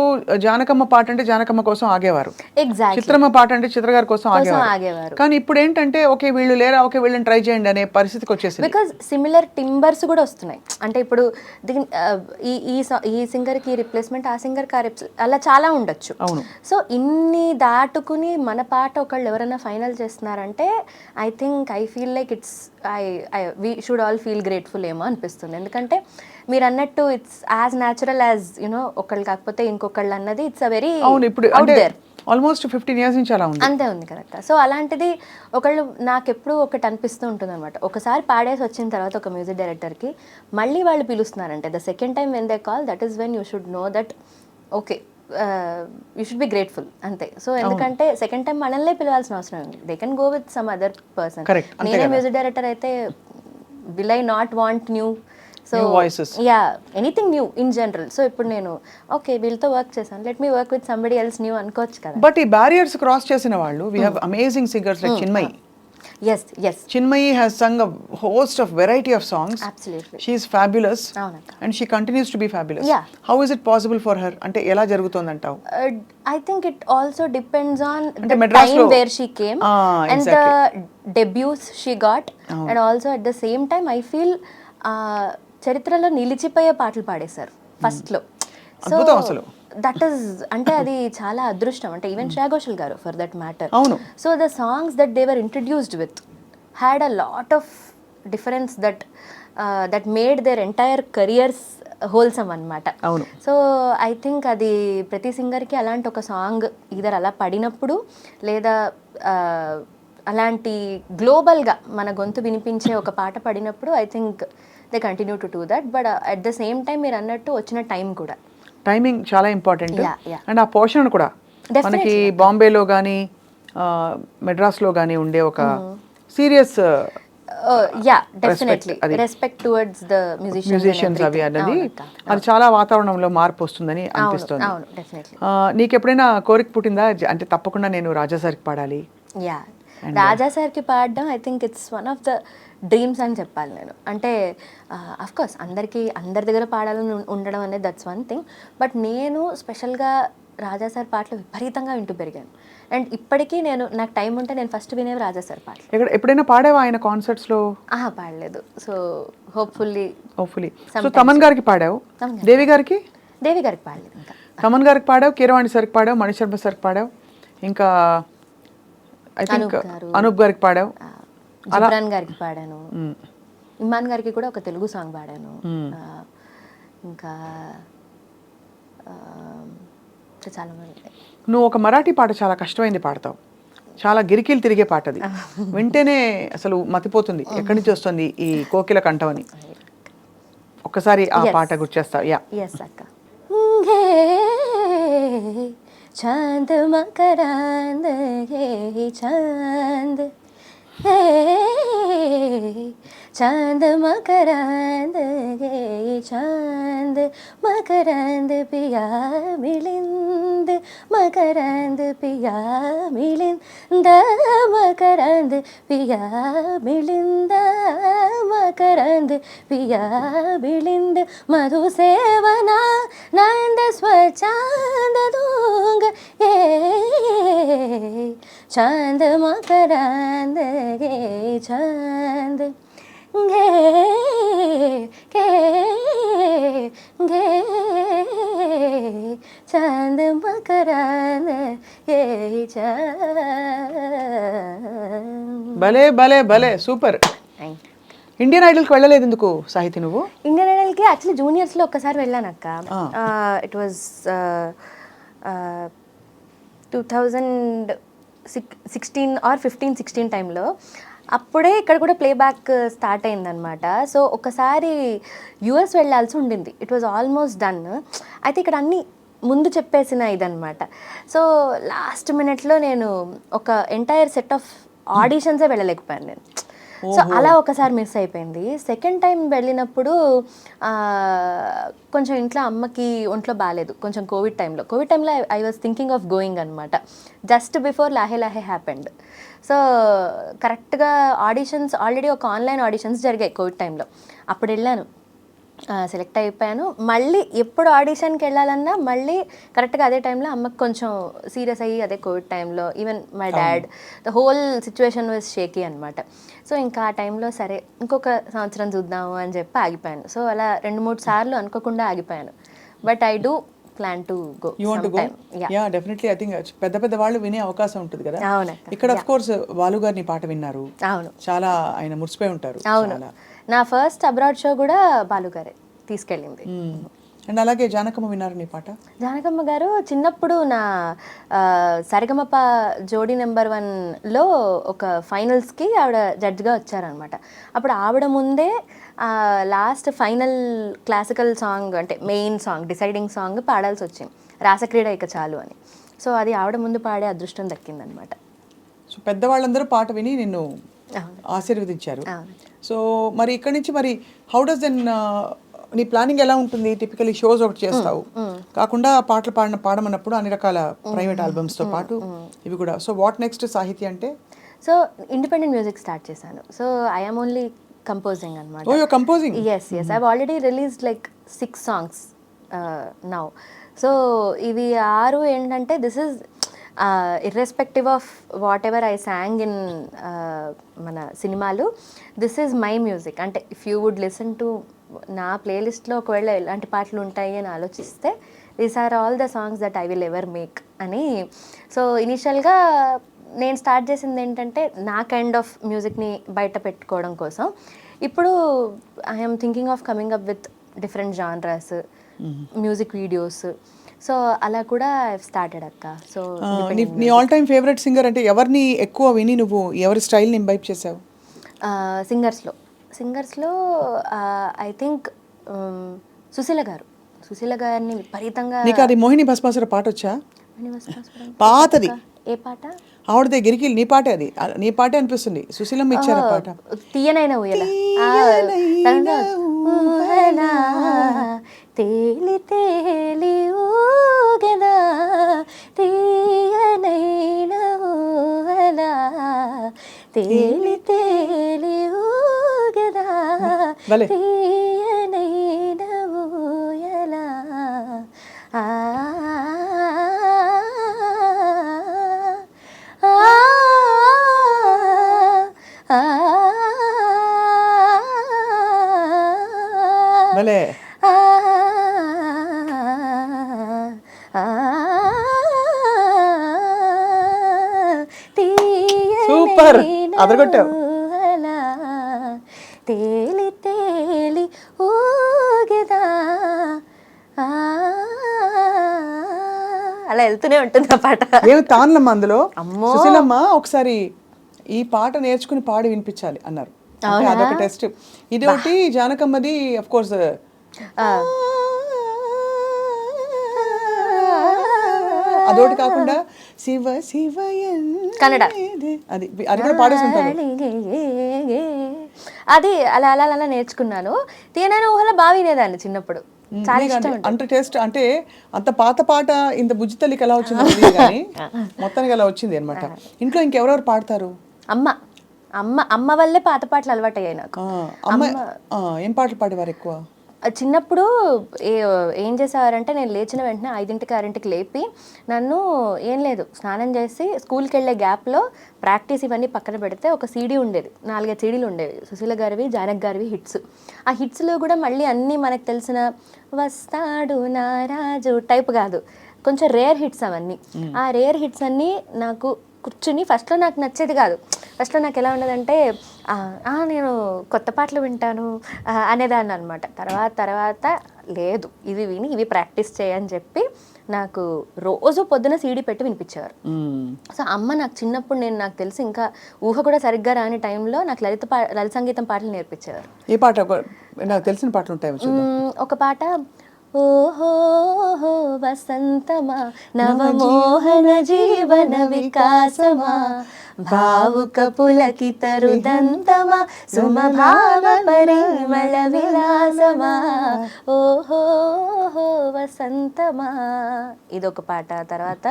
జానకమ్మ పాట అంటే జానకమ్మ కోసం ఆగేవారు, ఎగ్జాక్ట్లీ. చిత్రమ్మ పాట అంటే చిత్రగారి కోసం ఆగేవారు. కానీ ఇప్పుడు ఏంటంటే ఓకే వీళ్ళు లేరా, ఓకే వీళ్ళని ట్రై చేయండి అనే పరిస్థితికి వచ్చేసింది. బికాజ్ సిమిలర్ టింబర్స్ కూడా వస్తున్నాయి. అంటే ఇప్పుడు ఈ సింగర్ కి రిప్లేస్మెంట్, ఆ సింగర్ కి అలా చాలా ఉండొచ్చు. అవును. సో ఇన్ని దాటుకుని మన పాట ఒకళ్ళు ఎవరైనా ఫైనల్ చేస్తున్నారంటే I feel like it's we should all feel grateful ఏమో అనిపిస్తుంది. ఎందుకంటే మీరు అన్నట్టు it's as natural as you know ఒకళ్ళు కాకపోతే ఇంకొకళ్ళు అన్నది ఇట్స్ అ వెరీ ఇప్పుడు ఆల్మోస్ట్ 15 years నుంచి అలా ఉంది. అంతే ఉంది, కరెక్ట్. సో అలాంటిది ఒకళ్ళు నాకు ఎప్పుడు ఒకటి అనిపిస్తూ ఉంటుంది అనమాట. ఒకసారి పాడేసి వచ్చిన తర్వాత ఒక మ్యూజిక్ డైరెక్టర్కి మళ్ళీ వాళ్ళు పిలుస్తున్నారంటే the second time when they call, that is when you should know that okay you should be grateful అంతే. సో ఎందుకంటే సెకండ్ టైం మనల్నే పిలవాల్సిన అవసరం ఉంది. They can go with some other person. నేనే మ్యూజిక్ డైరెక్టర్ అయితే will I not want new anything new in general. So ఇప్పుడు నేను ఓకే వీళ్ళతో వర్క్ చేశాను, let me work with somebody else new అనుకోవచ్చు కదా. బట్ ఈ బ్యారియర్స్ క్రాస్ చేసిన వాళ్ళు we have amazing singers like Chinmayi. Yes. Chinmayi has sung a host of variety of songs. Absolutely. She is fabulous. Avunakka. And she continues to be fabulous. Yeah. How is it possible for her? Ante ela jarugutondantavu? I think it also depends on Ante the Madras time lo where she came and exactly. the debuts she got. And also at the same time I feel చరిత్రలో నిలిచిపోయే పాటలు పాడేశారు ఫస్ట్లో. సో అద్భుతం అసలు. దట్ ఈస్ అంటే అది చాలా అదృష్టం. అంటే ఈవెన్ శ్రేయా ఘోషల్ గారు ఫర్ దట్ మ్యాటర్. అవును. So the songs that they were introduced with had a lot of difference that made their entire careers wholesome అనమాట. అవును. సో ఐ థింక్ అది ప్రతి సింగర్కి అలాంటి ఒక సాంగ్ ఈధర్ అలా పడినప్పుడు లేదా అలాంటి గ్లోబల్గా మన గొంతు వినిపించే ఒక పాట పడినప్పుడు I think they continue to do that. But at the same time మీరు అన్నట్టు వచ్చిన టైం కూడా, టైమింగ్ చాలా ఇంపార్టెంట్. Yeah, yeah. అండ్ ఆ పోర్షన్ కూడా మనకి బాంబేలో కానీ మెడ్రాస్లో కానీ ఉండే ఒక serious yeah definitely respect towards the musicians అవి అన్నది అది చాలా వాతావరణంలో మార్పు వస్తుందని అనిపిస్తుంది. అవును డెఫినెట్లీ. నీకు ఎప్పుడైనా కోరిక పుట్టిందా అంటే తప్పకుండా నేను రాజా సార్కి పాడాలి? యా రాజా సార్కి పాడడం I think it's one of the dreams అని చెప్పాలి నేను. అంటే అఫ్ కోర్స్ అందరి దగ్గర పాడాలని ఉండడం అనేది దట్స్ వన్ థింగ్. బట్ నేను స్పెషల్గా రాజా సార్ పాటలు విపరీతంగా వింటూ పెరిగాను. అండ్ ఇప్పటికీ నాకు టైం ఉంటే నేను ఫస్ట్ వినేవి రాజా సార్ పాటలు. ఎప్పుడైనా పాడావా ఆయన కాన్సర్ట్స్లో? పాడలేదు. So hopefully. సో తమన్ గారికి పాడావు, దేవి గారికి పాడలేదు. ఇంకా తమన్ గారికి పాడావు, కీరవాణి సార్కి పాడావు, మణిశర్మ సార్కి పాడావు, ఇంకా ఐ థింక్ అనూప్ గారికి పాడావు, జిబ్రాన్ గారికి పాడాను, ఇమాన్ గారికి కూడా ఒక తెలుగు సాంగ్ పాడాను. ఇంకా చాలా మంది. నువ్వు ఒక మరాఠీ పాట చాలా కష్టమైంది పాడతావు, చాలా గిరికీలు తిరిగే పాట అది. వింటేనే అసలు మతిపోతుంది ఎక్కడి నుంచి వస్తుంది ఈ కోకిల కంఠం అని. ఒక్కసారి ఆ పాట గుర్చేస్తావు? యా. ఎస్ అక్క. చాంద్ మకరాంద్ చాంద్ चांद मकरांद गे चांद मकरांद पिया मिलिंद मकरांद पिया मिलिंद मकरांद पिया मिलिंद मकरांद पिया मिलिंद मधु सेवना नंद स्वचांद दूंग ये चांद मकरांद गे चांद गे गे गे चांद मकरांद गे चांद. భలే భలే భలే సూపర్. ఇండియన్ ఐడల్కి వెళ్ళలేదు ఎందుకు సాహితి నువ్వు? ఇండియన్ ఐడల్కి యాక్చువల్లీ జూనియర్స్లో ఒక్కసారి వెళ్ళాను అక్క. ఇట్ వాజ్ 2016 ఆర్ 15-16 టైంలో. అప్పుడే ఇక్కడ కూడా ప్లేబ్యాక్ స్టార్ట్ అయిందనమాట. సో ఒకసారి యూఎస్ వెళ్ళాల్సి ఉండింది. It was almost done. అయితే ఇక్కడ అన్నీ ముందు చెప్పేసిన ఇదనమాట. సో లాస్ట్ మినిట్లో నేను ఒక ఎంటైర్ సెట్ ఆఫ్ ఆడిషన్సే వెళ్ళలేకపోయాను నేను. సో అలా ఒకసారి మిస్ అయిపోయింది. సెకండ్ టైం వెళ్ళినప్పుడు కొంచెం ఇంట్లో అమ్మకి ఒంట్లో బాగాలేదు కొంచెం కోవిడ్ టైంలో I was thinking of going అనమాట. Just before Laahe Laahe happened. So కరెక్ట్గా ఆడిషన్స్ ఆల్రెడీ ఒక ఆన్లైన్ ఆడిషన్స్ జరిగాయి కోవిడ్ టైంలో. అప్పుడు వెళ్ళాను, సెలెక్ట్ అయిపోయాను. మళ్ళీ ఎప్పుడు ఆడిషన్కి వెళ్ళాలన్నా మళ్ళీ కరెక్ట్గా అదే టైంలో అమ్మకి కొంచెం సీరియస్ అయ్యి అదే కోవిడ్ టైంలో even my dad the whole situation was shaky అనమాట. సో ఇంకా ఆ టైంలో సరే ఇంకొక సంవత్సరం చూద్దాము అని చెప్పి ఆగిపోయాను. సో అలా 2-3 సార్లు అనుకోకుండా ఆగిపోయాను. But I do plan to go. You want to go? Yeah definitely. I think పెద్ద పెద్ద వాళ్ళు వినే అవకాశం ఉంటుంది కదా. అవును. ఇక్కడ ఆఫ్ కోర్స్ బాలు గారిని పాట విన్నారు. అవును. చాలా ఆయన మురిసిపోయి ఉంటారు. అవును. నా ఫస్ట్ అబ్రాడ్ షో కూడా బాలు గారే తీసుకెళ్ళింది. అండ్ అలాగే జానకమ్మ విన్నారు నీ పాట? జానకమ్మ గారు చిన్నప్పుడు నా సరిగమప జోడీ నెంబర్ 1లో ఒక ఫైనల్స్కి ఆవిడ జడ్జ్గా వచ్చారనమాట. అప్పుడు ఆవిడ ముందే లాస్ట్ ఫైనల్ క్లాసికల్ సాంగ్ అంటే మెయిన్ సాంగ్ డిసైడింగ్ సాంగ్ పాడాల్సి వచ్చింది, రాసక్రీడ ఇక చాలు అని. సో అది ఆవిడ ముందు పాడే అదృష్టం దక్కిందనమాట. సో పెద్దవాళ్ళందరూ పాట విని నిన్ను ఆశీర్వదించారు. సో మరి ఇక్కడి నుంచి మరి హౌ డస్ దెన్ నీ ప్లానింగ్ ఎలా ఉంటుంది? టిపికలీ షోస్ ఒకటి చేస్తావు కాకుండా పాటలు పాడమన్నప్పుడు అన్ని రకాల ప్రైవేట్ ఆల్బమ్స్తో పాటు ఇవి కూడా. సో వాట్ నెక్స్ట్ సాహితీ అంటే? సో ఇండిపెండెంట్ మ్యూజిక్ స్టార్ట్ చేశాను. So I am only composing అనమాట. Oh you composing? Yes I have already released like 6 songs now. So ఇవి 6 ఏంటంటే this is irrespective of whatever I sang in మన సినిమాలు, దిస్ ఈజ్ మై మ్యూజిక్. అంటే if you would listen to నా ప్లేలిస్ట్లో ఒకవేళ ఎలాంటి పాటలు ఉంటాయి అని ఆలోచిస్తే these are all the songs that I will ever make అని. సో ఇనిషియల్గా నేను స్టార్ట్ చేసింది ఏంటంటే నా కైండ్ ఆఫ్ మ్యూజిక్ని బయట పెట్టుకోవడం కోసం. ఇప్పుడు I'm thinking of coming up with different genres, music videos. So అలా కూడా స్టార్టెడ్ అక్క. సో నీ ఆల్ టైమ్ ఫేవరెట్ సింగర్ అంటే ఎవరిని ఎక్కువ విని నువ్వు ఎవరి స్టైల్ని ఇంబైబ్ చేసావు? సింగర్స్లో ఐ థింక్ సుశీల గారిని విపరీతంగా. నీకు అది మోహిని భస్మాసుర పాట వచ్చా? పాతది. ఏ పాట? ఆవిడదే గిరికిల్. నీ పాటే అది, నీ పాటే అనిపిస్తుంది. సుశీలమ్మ ఇచ్చారు ఆ పాట. తీయనైన ఊయల తేలి తేలి ఊగదా తీయనైన ఊయల తేలి తేలి ఊగదా తీయనైన ఊయల భలే. సూపర్, అదరగొట్టావు. తేలి తేలి ఊగదా అలా వెళ్తూనే ఉంటుంది ఆ పాట. ఏమి తాన్లమ్మ అందులో. సుశీలమ్మ ఒకసారి ఈ పాట నేర్చుకుని పాడి వినిపించాలి అన్నారు. అంటే అదొక టెస్ట్. ఇది ఒకటి జానకమ్మది ఆఫ్ కోర్స్. అదొకటి కాకుండా శివ శివ కన్నడ అది అది కూడా పాడేసి ఉంటారు. అది అలా అలా అలా నేర్చుకున్నాను. తీయనైన ఊహలో బాగా వినేదాన్ని చిన్నప్పుడు. చాలా ఇష్టం. అంత టేస్ట్ అంటే అంత పాత పాట ఇంత బుజ్జితల్లికి ఎలా వచ్చింది కానీ మొత్తానికి అలా వచ్చింది అనమాట. ఇంట్లో ఇంకెవరెవరు పాడతారు? అమ్మ వల్లే పాత పాటలు అలవాటు అయ్యాయి నాకు. ఏం పాటలు పాడేవారు ఎక్కువ? చిన్నప్పుడు ఏం చేసేవారంటే నేను లేచిన వెంటనే 5ంటికి 6ంటికి లేపి నన్ను ఏం లేదు స్నానం చేసి స్కూల్కి వెళ్ళే గ్యాప్లో ప్రాక్టీస్ ఇవన్నీ పక్కన పెడితే ఒక సీడీ ఉండేది, 4-5 సీడీలు ఉండేవి. సుశీల గారివి, జానక్ గారివి హిట్స్. ఆ హిట్స్లో కూడా మళ్ళీ అన్నీ మనకు తెలిసిన వస్తాడు నారాజు టైప్ కాదు, కొంచెం రేర్ హిట్స్ అవన్నీ. ఆ రేర్ హిట్స్ అన్నీ నాకు కూర్చుని ఫస్ట్లో నాకు నచ్చేది కాదు. ఫస్ట్లో నాకు ఎలా ఉండదంటే నేను కొత్త పాటలు వింటాను అనేదాన్ని అనమాట. తర్వాత లేదు ఇవి విని ఇవి ప్రాక్టీస్ చేయని చెప్పి నాకు రోజు పొద్దున సీడీ పెట్టి వినిపించేవారు. సో అమ్మ నాకు చిన్నప్పుడు నాకు తెలిసి ఇంకా ఊహ కూడా సరిగ్గా రాని టైంలో నాకు లలిత సంగీతం పాటలు నేర్పించేవారు. ఏ పాట? నాకు తెలిసిన పాటలు ఉంటాయి. ఒక పాట ఓహో వసంతమా నవమోహన జీవన వికాసమా భావుక పులకిత రుదంతమా సుమభావ పరిమళ విలాసమా ఓహో వసంతమా ఇదొక పాట. తర్వాత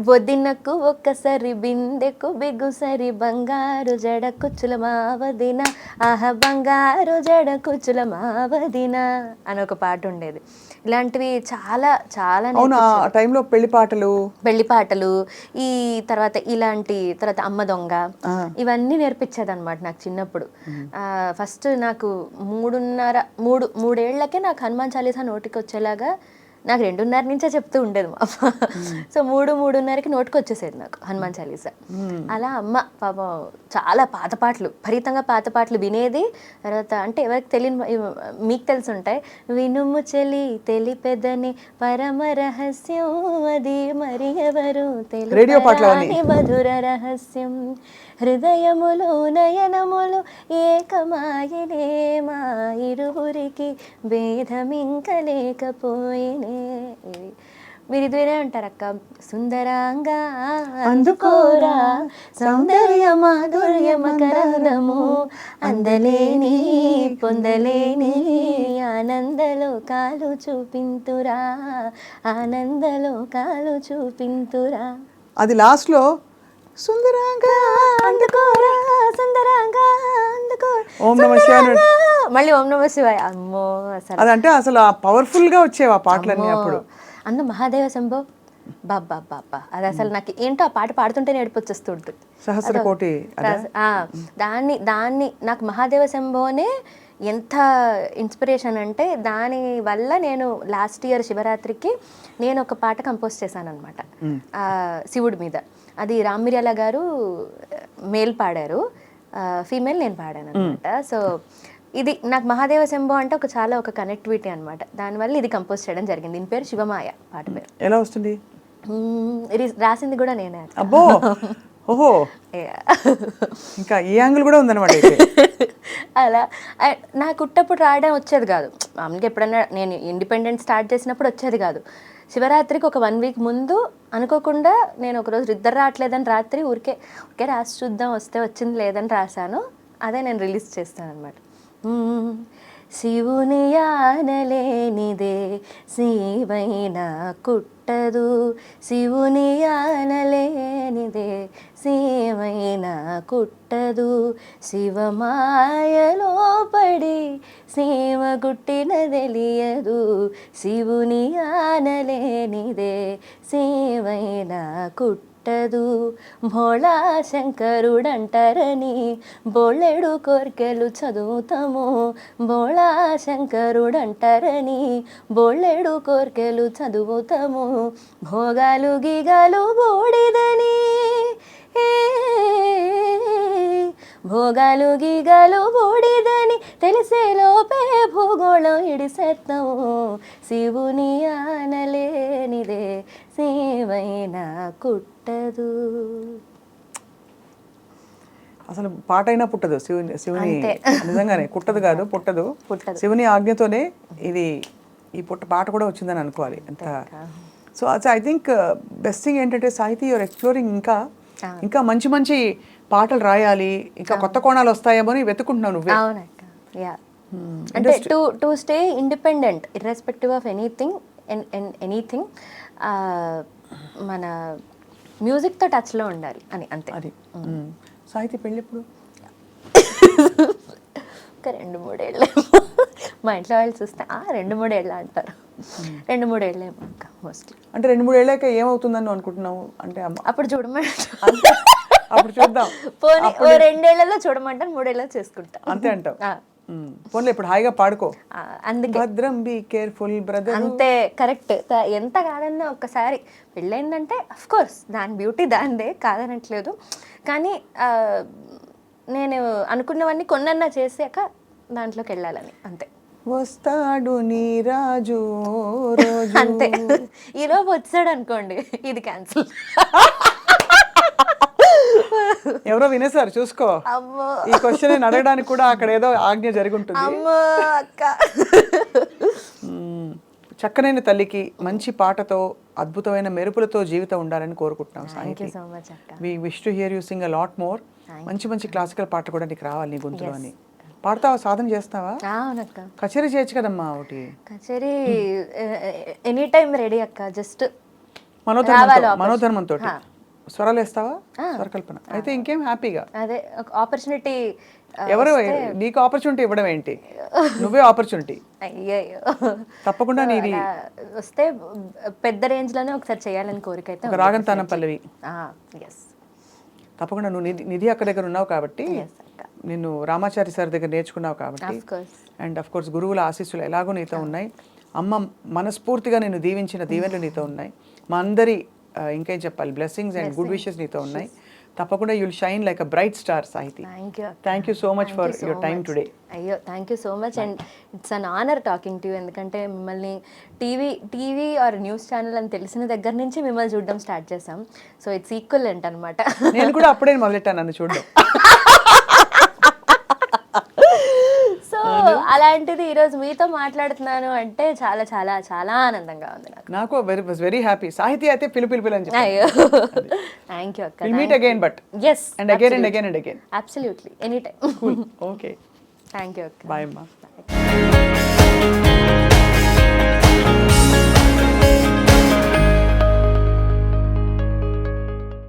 వదినకు ఒక్కసారి బిందెకు బిగుసరి బంగారు జడ కుచ్చుల మావదిన ఆహ బంగారు జడ కుచ్చుల మావదిన అని ఒక పాట ఉండేది. ఇలాంటివి చాలా చాలా టైంలో పెళ్లి పాటలు ఈ తర్వాత తర్వాత అమ్మ దొంగ ఇవన్నీ నేర్పించేది అనమాట నాకు చిన్నప్పుడు. ఫస్ట్ నాకు 3 ఏళ్లకే నాకు హనుమాన్ చాలీసా నోటికి వచ్చేలాగా నాకు 2:30 నుంచే చెప్తూ ఉండేది మా అమ్మ. సో 3:30కి నోటికి వచ్చేసేది నాకు హనుమాన్ చాలీసా. అలా అమ్మ పాపం చాలా పాత పాటలు, విపరీతంగా పాత పాటలు వినేది. తర్వాత అంటే ఎవరికి తెలియని మీకు తెలిసి ఉంటాయి, వినుము చెలి తెలిపెదని పరమ రహస్యం అది మరి ఎవరు తెలియని మధుర రహస్యం హృదయములు నయనములు ఏకమాయనే మా ఇరువురికి భేదమింక లేకపోయినే. మీరు ఇదివరే అంటారు అక్క. సుందరంగా అందుకోరా సౌందర్య మాధుర్య మకరందము అందలేని పొందలేని ఆనందలో కాలు చూపింతురా ఆనందలో కాలు చూపింతురా. అది లాస్ట్లో సుందరంగా అందుకోరా సుందరంగా అందుకో ఓం నమః శివాయ మళ్ళీ ఓం నమః శివాయ. అమ్మో అసలు అదంటే అసలు పవర్ఫుల్ గా వచ్చేవి ఆ పాటలన్నీ అప్పుడు. అన్న మహాదేవ శంభో బాబా బాబా అది అసలు నాకు ఏంటో ఆ పాట పాడుతుంటే ఏడుపొచ్చేస్తూ ఉంటుంది. సహస్రకోటి దాన్ని నాకు మహాదేవ శంభోనే ఎంత ఇన్స్పిరేషన్ అంటే దాని వల్ల నేను లాస్ట్ ఇయర్ శివరాత్రికి నేను ఒక పాట కంపోజ్ చేశాను అనమాట శివుడి మీద. అది రామ్ మిర్యాల గారు మేల్ పాడారు, ఫీమేల్ నేను పాడాను అనమాట. సో ఇది నాకు మహాదేవ శంభో అంటే ఒక కనెక్టివిటీ అనమాట. దానివల్ల ఇది కంపోజ్ చేయడం జరిగింది. దీని పేరు శివమాయ, పాట పేరు. ఎలా వస్తుంది? ఇది రాసింది కూడా నేనే. అబ్బో, ఓహో, ఇంకా ఈ యాంగిల్ కూడా ఉందన్నమాట అయితే. అలా నాకు ఉట్టప్పుడు రాయడం వచ్చేది కాదు. మామూలుగా ఎప్పుడన్నా నేను ఇండిపెండెంట్ స్టార్ట్ చేసినప్పుడు వచ్చేది కాదు. శివరాత్రికి ఒక 1 వీక్ ముందు అనుకోకుండా నేను ఒకరోజు ఇద్దరు రావట్లేదని రాత్రి ఊరికే రాసి చూద్దాం, వస్తే వచ్చింది, లేదని రాశాను. అదే నేను రిలీజ్ చేస్తాను అనమాట. శివుని ఆనలేనిదే శివైనా కుట్టదు, శివుని ఆనలేనిదే శివైనా కుట్టదు, శివమాయలో పడి శివ గుట్టిన తెలియదు, శివుని ఆనలేనిదే శివైనా కుట్టదు, భోళా శంకరుడంటారని బోళ్ళెడు కోర్కెలు చదువుతాము, భోళా శంకరుడంటారని బోళ్ళెడు కోర్కెలు చదువుతాము, భోగాలు గిగాలు బూడిదని భోగాలు గీగాలు బూడిదని తెలిసే లోపే భూగోళం ఇడిసేస్తాము, శివుని ఆనలేనిదే శివైనా కుట్టదు. అసలు పాట అయినా పుట్టదు, శివుని నిజంగానే కుట్టదు కాదు, పుట్టదు. శివుని ఆజ్ఞతోనే ఈ పాట కూడా వచ్చిందని అనుకోవాలి. అంత so I think best thing ఏంటంటే సాహితీ యూర్ ఎక్స్ప్లోరింగ్, ఇంకా మంచి మంచి పాటలు రాయాలి, ఇంకా కొత్త కోణాలు వస్తాయేమో అని వెతుకుంటున్నావు నువ్వే. అవునక్క, యా. అంటే to stay independent irrespective of anything మన మ్యూజిక్తో టచ్లో ఉండాలి అని, అంతే. అది సాహితీ పెళ్ళి ఎప్పుడు? ఒక 2-3 ఏళ్ళు. మా ఇంట్లో వాళ్ళు చూస్తే 2-3 ఏళ్ళు అంటారు. 2-3 ఏళ్ళే అక్క మోస్ట్లీ. అంటే 2-3 ఏళ్ళాక ఏమవుతుందని అనుకుంటున్నావు? అంటే అప్పుడు చూడమంటే అప్పుడు చూద్దాం, పోనీ 2 ఏళ్లలో చూడమంటాను, 3 ఏళ్ళలో చేసుకుంటా, అంతే అంటావు. పోన్లే, ఇప్పుడు హాయిగా పాడుకో. అందుకే భద్రం బీ కేర్ఫుల్ బ్రదర్. అంతే, కరెక్ట్. ఎంత కాదన్నా ఒక్కసారి పెళ్ళైందంటే అఫ్ కోర్స్ దాని బ్యూటీ దానిదే, కాదనట్లేదు. కానీ నేను అనుకున్నవన్నీ కొన్నన్నా చేసాక దాంట్లోకి వెళ్ళాలని, అంతే. వస్తాడు నీ రాజు రోజు, అంతే. ఈలోపు వచ్చాడు అనుకోండి, ఇది క్యాన్సిల్. ఎవరో వినేసారు చూసుకో. అమ్మో, ఈ క్వశ్చన్ అడగడానికి కూడా అక్కడ ఏదో ఆజ్ఞ జరిగి ఉంటుంది. అమ్మో అక్క. చక్కనైన తల్లికి మంచి పాటతో అద్భుతమైన మెరుపులతో జీవితం ఉండాలని కోరుకుంటున్నాం. థాంక్యూ సో మచ్ అక్క. We wish to hear you sing a lot more. మంచి మంచి క్లాసికల్ పాటలు కూడా నీకు రావాలి నీ గొంతులో అని. పాడతావా, సాధన చేస్తావా? అవునక్క. కచేరీ చేయొచ్చు కదమ్మా ఒకటి. కచేరీ ఎనీ టైం రెడీ అక్క. జస్ట్ మనోధర్మంతో స్వరాలు వేస్తావా? స్వరకల్పన అయితే ఇంకేం హ్యాపీగా. అదే ఆపర్చునిటీ. ఎవరు నీకు ఆపర్చునిటీ ఇవ్వడం ఏంటి, నువ్వే ఆపర్చునిటీ. అయ్యయ్యో, తప్పకుండా నీది వస్తే పెద్ద రేంజ్ లోనే ఒకసారి చేయాలని కోరిక అయితే. రాగంతానం పల్లవి తప్పకుండా. నువ్వు నిధి అక్క దగ్గర ఉన్నావు కాబట్టి, నిన్ను రామాచారి సార్ దగ్గర నేర్చుకున్నావు కాబట్టి, అండ్ అఫ్ కోర్స్ గురువుల ఆశీస్సులు ఎలాగో నీతో ఉన్నాయి. అమ్మ మనస్ఫూర్తిగా నేను దీవించిన దీవెనలు నీతో ఉన్నాయి. మా అందరి ఇంకేం చెప్పాలి, బ్లెస్సింగ్స్ అండ్ గుడ్ విషెస్ నీతో ఉన్నాయి. తప్పకుండా you'll shine like a bright star Sahithi. Thank you so much for your time today. అయ్యో, thank you so much, and it's an honour talking to you. ఎందుకంటే మిమ్మల్ని టీవీ ఆర్ న్యూస్ ఛానల్ అని తెలిసిన దగ్గర నుంచి మిమ్మల్ని చూడడం స్టార్ట్ చేసాం. సో ఇట్స్ ఈక్వలెంట్ అనమాట. నేను కూడా అప్పుడే మొదలెట్టాను నన్ను చూడడం. సో అలాంటిది ఈరోజు మీతో మాట్లాడుతున్నాను అంటే చాలా చాలా చాలా ఆనందంగా ఉంది నాకు. Very happy. సాహితీ అయితే పిలుపు అని చెప్పి. అయ్యో, థ్యాంక్ యూ అక్క. We'll meet again, but yes, and again and again and again. Absolutely, anytime. Cool. Okay. Thank you అక్క. Bye అమ్మా.